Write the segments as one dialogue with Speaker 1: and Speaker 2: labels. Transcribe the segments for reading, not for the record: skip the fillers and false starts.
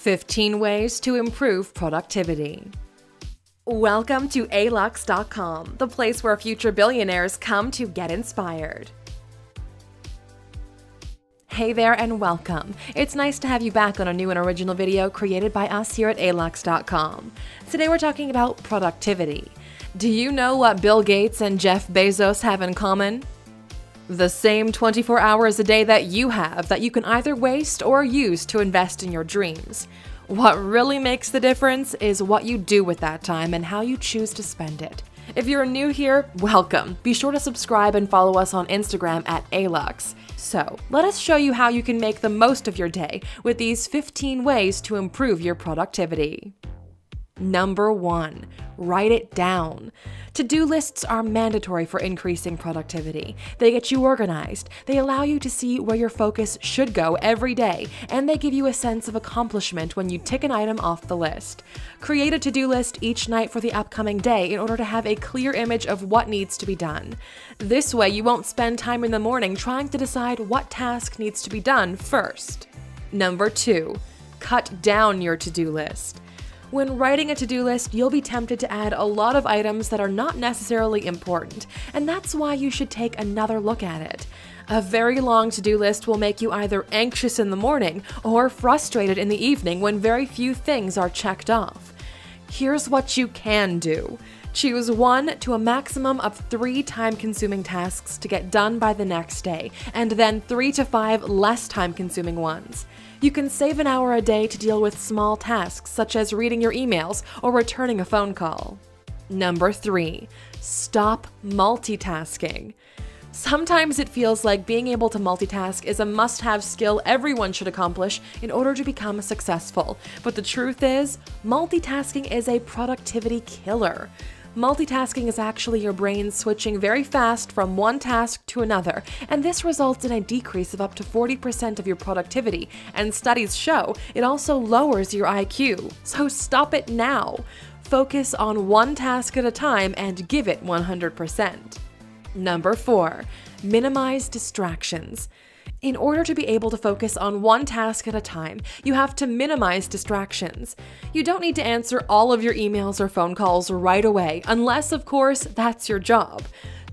Speaker 1: 15 Ways to Improve Productivity. Welcome to alux.com, the place where future billionaires come to get inspired. Hey there and welcome. It's nice to have you back on a new and original video created by us here at alux.com. Today we're talking about productivity. Do you know what Bill Gates and Jeff Bezos have in common? The same 24 hours a day that you have that you can either waste or use to invest in your dreams. What really makes the difference is what you do with that time and how you choose to spend it. If you're new here, welcome. Be sure to subscribe and follow us on Instagram at alux. So, let us show you how you can make the most of your day with these 15 ways to improve your productivity. Number 1, write it down. To-do lists are mandatory for increasing productivity. They get you organized, they allow you to see where your focus should go every day, and they give you a sense of accomplishment when you tick an item off the list. Create a to-do list each night for the upcoming day in order to have a clear image of what needs to be done. This way, you won't spend time in the morning trying to decide what task needs to be done first. Number 2, cut down your to-do list. When writing a to-do list, you'll be tempted to add a lot of items that are not necessarily important, and that's why you should take another look at it. A very long to-do list will make you either anxious in the morning or frustrated in the evening when very few things are checked off. Here's what you can do. Choose 1 to a maximum of 3 time-consuming tasks to get done by the next day, and then 3 to 5 less time-consuming ones. You can save an hour a day to deal with small tasks such as reading your emails or returning a phone call. Number 3, stop multitasking. Sometimes it feels like being able to multitask is a must-have skill everyone should accomplish in order to become successful. But the truth is, multitasking is a productivity killer. Multitasking is actually your brain switching very fast from one task to another, and this results in a decrease of up to 40% of your productivity, and studies show it also lowers your IQ. So stop it now. Focus on one task at a time and give it 100%. Number 4, minimize distractions. In order to be able to focus on one task at a time, you have to minimize distractions. You don't need to answer all of your emails or phone calls right away, unless, of course, that's your job.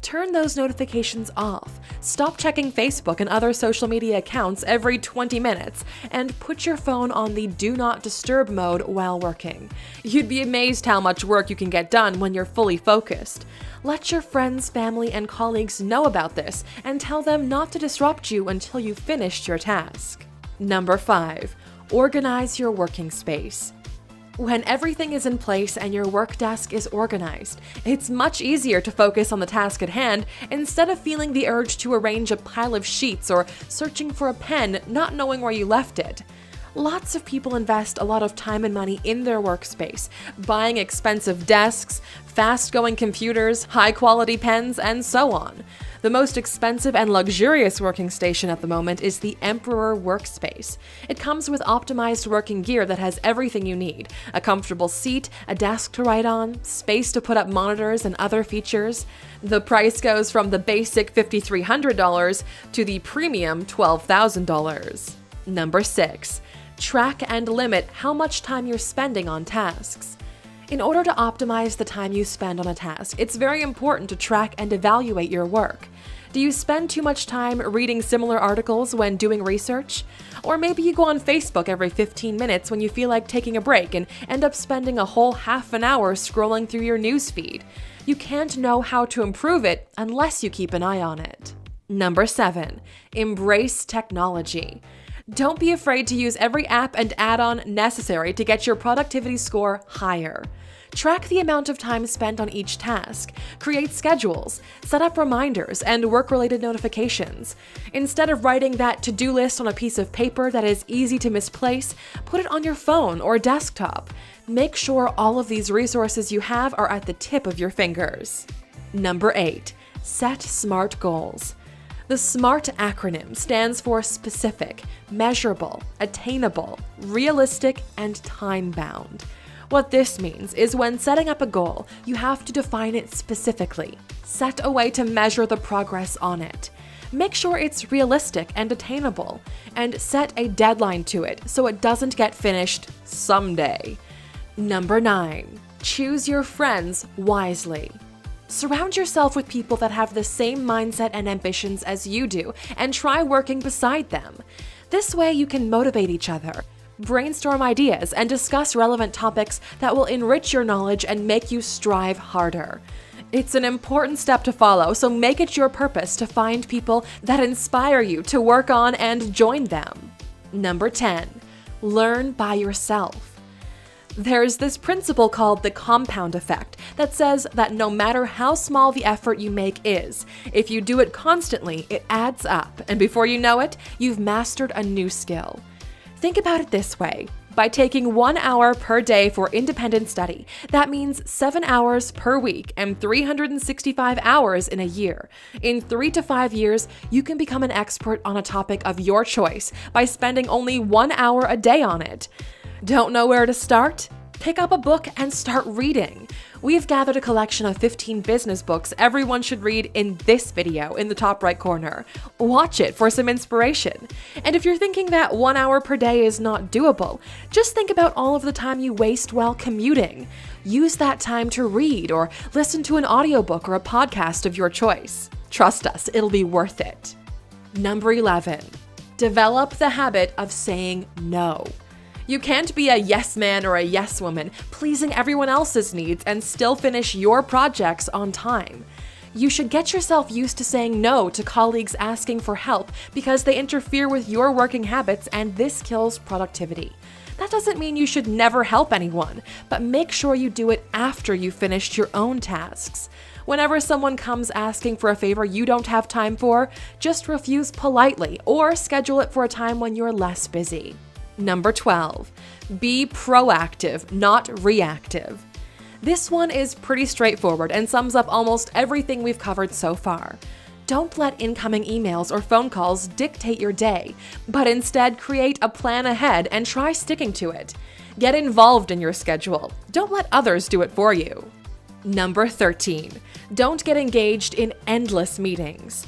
Speaker 1: Turn those notifications off. Stop checking Facebook and other social media accounts every 20 minutes, and put your phone on the Do Not Disturb mode while working. You'd be amazed how much work you can get done when you're fully focused. Let your friends, family, and colleagues know about this and tell them not to disrupt you until you've finished your task. Number 5, organize your working space. When everything is in place and your work desk is organized, it's much easier to focus on the task at hand instead of feeling the urge to arrange a pile of sheets or searching for a pen, not knowing where you left it. Lots of people invest a lot of time and money in their workspace, buying expensive desks, fast-going computers, high-quality pens, and so on. The most expensive and luxurious working station at the moment is the Emperor Workspace. It comes with optimized working gear that has everything you need: a comfortable seat, a desk to write on, space to put up monitors, and other features. The price goes from the basic $5,300 to the premium $12,000. Number 6, track and limit how much time you're spending on tasks. In order to optimize the time you spend on a task, it's very important to track and evaluate your work. Do you spend too much time reading similar articles when doing research? Or maybe you go on Facebook every 15 minutes when you feel like taking a break and end up spending a whole half an hour scrolling through your newsfeed. You can't know how to improve it unless you keep an eye on it. Number 7, embrace technology. Don't be afraid to use every app and add-on necessary to get your productivity score higher. Track the amount of time spent on each task, create schedules, set up reminders, and work-related notifications. Instead of writing that to-do list on a piece of paper that is easy to misplace, put it on your phone or desktop. Make sure all of these resources you have are at the tip of your fingers. Number 8, set SMART goals. The SMART acronym stands for specific, measurable, attainable, realistic, and time-bound. What this means is when setting up a goal, you have to define it specifically. Set a way to measure the progress on it. Make sure it's realistic and attainable, and set a deadline to it so it doesn't get finished someday. Number 9, choose your friends wisely. Surround yourself with people that have the same mindset and ambitions as you do, and try working beside them. This way you can motivate each other, brainstorm ideas, and discuss relevant topics that will enrich your knowledge and make you strive harder. It's an important step to follow, so make it your purpose to find people that inspire you to work on and join them. Number 10, learn by yourself. There's this principle called the compound effect that says that no matter how small the effort you make is, if you do it constantly, it adds up, and before you know it, you've mastered a new skill. Think about it this way. By taking 1 hour per day for independent study, that means 7 hours per week and 365 hours in a year. In 3 to 5 years, you can become an expert on a topic of your choice by spending only 1 hour a day on it. Don't know where to start? Pick up a book and start reading. We've gathered a collection of 15 business books everyone should read in this video in the top right corner. Watch it for some inspiration. And if you're thinking that 1 hour per day is not doable, just think about all of the time you waste while commuting. Use that time to read or listen to an audiobook or a podcast of your choice. Trust us, it'll be worth it. Number 11, develop the habit of saying no. You can't be a yes man or a yes woman, pleasing everyone else's needs and still finish your projects on time. You should get yourself used to saying no to colleagues asking for help because they interfere with your working habits, and this kills productivity. That doesn't mean you should never help anyone, but make sure you do it after you've finished your own tasks. Whenever someone comes asking for a favor you don't have time for, just refuse politely or schedule it for a time when you're less busy. Number 12, be proactive, not reactive. This one is pretty straightforward and sums up almost everything we've covered so far. Don't let incoming emails or phone calls dictate your day, but instead create a plan ahead and try sticking to it. Get involved in your schedule. Don't let others do it for you. Number 13, don't get engaged in endless meetings.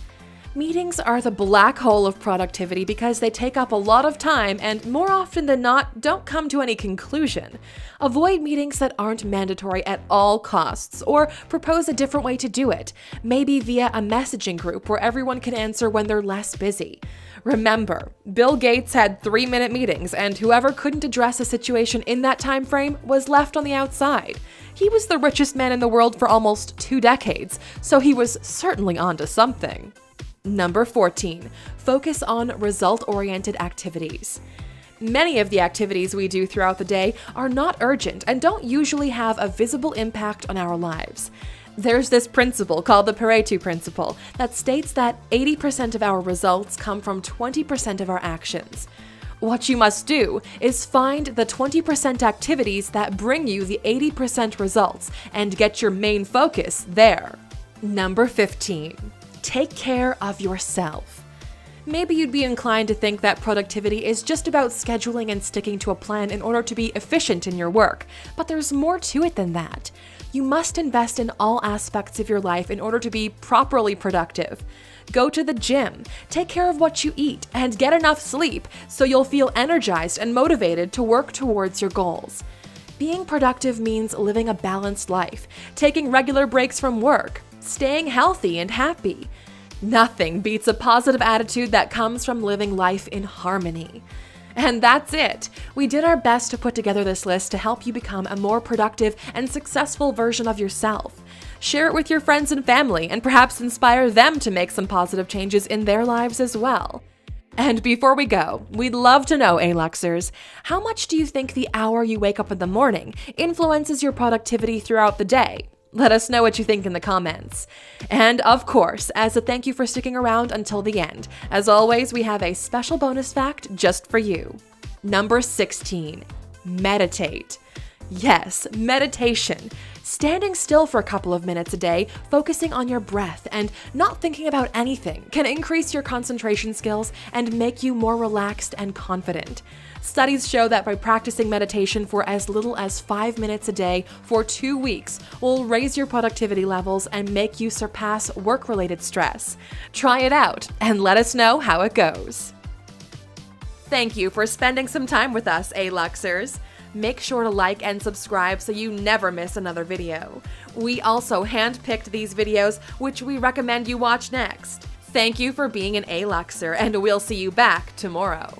Speaker 1: Meetings are the black hole of productivity because they take up a lot of time and, more often than not, don't come to any conclusion. Avoid meetings that aren't mandatory at all costs, or propose a different way to do it, maybe via a messaging group where everyone can answer when they're less busy. Remember, Bill Gates had 3-minute meetings, and whoever couldn't address a situation in that time frame was left on the outside. He was the richest man in the world for almost 2 decades, so he was certainly onto something. Number 14, focus on result-oriented activities. Many of the activities we do throughout the day are not urgent and don't usually have a visible impact on our lives. There's this principle called the pareto principle that states that 80% of our results come from 20% of our actions. What you must do is find the 20% activities that bring you the 80% results and get your main focus there. Number 15. Take care of yourself. Maybe you'd be inclined to think that productivity is just about scheduling and sticking to a plan in order to be efficient in your work, but there's more to it than that. You must invest in all aspects of your life in order to be properly productive. Go to the gym, take care of what you eat, and get enough sleep so you'll feel energized and motivated to work towards your goals. Being productive means living a balanced life, taking regular breaks from work, staying healthy and happy. Nothing beats a positive attitude that comes from living life in harmony. And that's it. We did our best to put together this list to help you become a more productive and successful version of yourself. Share it with your friends and family and perhaps inspire them to make some positive changes in their lives as well. And before we go, we'd love to know, A-Luxers, how much do you think the hour you wake up in the morning influences your productivity throughout the day? Let us know what you think in the comments. And of course, as a thank you for sticking around until the end, as always, we have a special bonus fact just for you. Number 16, meditate. Yes, meditation. Standing still for a couple of minutes a day, focusing on your breath and not thinking about anything can increase your concentration skills and make you more relaxed and confident. Studies show that by practicing meditation for as little as 5 minutes a day for 2 weeks will raise your productivity levels and make you surpass work-related stress. Try it out and let us know how it goes. Thank you for spending some time with us, A-Luxers. Make sure to like and subscribe so you never miss another video. We also handpicked these videos, which we recommend you watch next. Thank you for being an A-Luxer, and we'll see you back tomorrow.